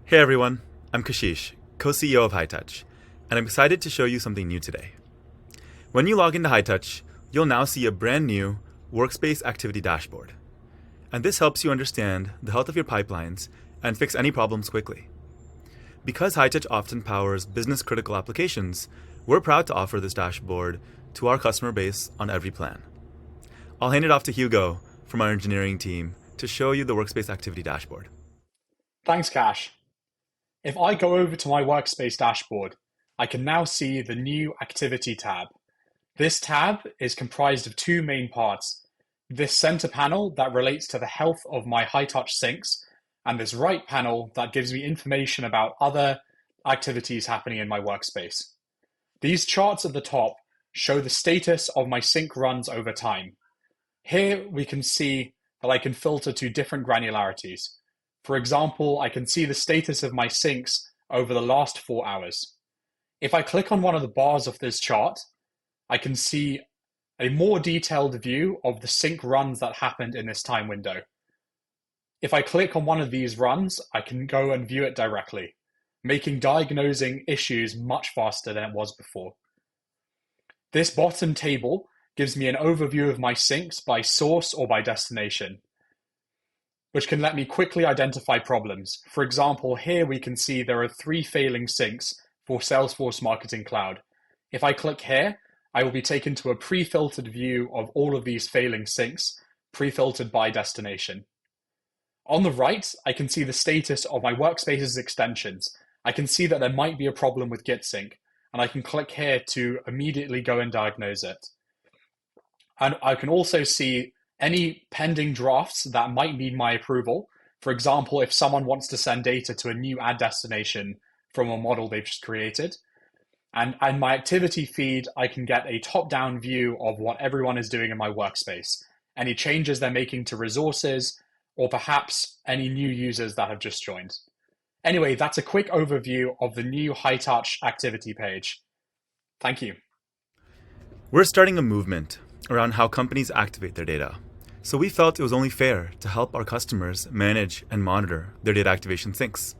Hey everyone, I'm Kashish, co-CEO of Hightouch, and I'm excited to show you something new today. When you log into Hightouch, you'll now see a brand new Workspace activity dashboard. And this helps you understand the health of your pipelines and fix any problems quickly. Because Hightouch often powers business-critical applications, we're proud to offer this dashboard to our customer base on every plan. I'll hand it off to Hugo from our engineering team to show you the Workspace activity dashboard. Thanks, Cash. If I go over to my Workspace dashboard, I can now see the new Activity tab. This tab is comprised of two main parts. This center panel that relates to the health of my Hightouch syncs, and this right panel that gives me information about other activities happening in my Workspace. These charts at the top show the status of my sync runs over time. Here we can see that I can filter to different granularities. For example, I can see the status of my syncs over the last 4 hours. If I click on one of the bars of this chart, I can see a more detailed view of the sync runs that happened in this time window. If I click on one of these runs, I can go and view it directly, making diagnosing issues much faster than it was before. This bottom table gives me an overview of my syncs by source or by destination, which can let me quickly identify problems. For example, here we can see there are 3 failing syncs for Salesforce Marketing Cloud. If I click here, I will be taken to a pre-filtered view of all of these failing syncs, pre-filtered by destination. On the right, I can see the status of my Workspace's extensions. I can see that there might be a problem with Git sync, and I can click here to immediately go and diagnose it. And I can also see any pending drafts that might need my approval. For example, if someone wants to send data to a new ad destination from a model they've just created. And in my activity feed, I can get a top-down view of what everyone is doing in my Workspace, any changes they're making to resources, or perhaps any new users that have just joined. Anyway, that's a quick overview of the new Hightouch activity page. Thank you. We're starting a movement around how companies activate their data. So we felt it was only fair to help our customers manage and monitor their data activation syncs.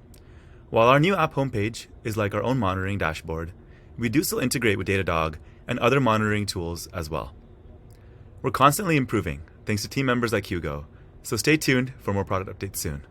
While our new app homepage is like our own monitoring dashboard, we do still integrate with Datadog and other monitoring tools as well. We're constantly improving thanks to team members like Hugo, so stay tuned for more product updates soon.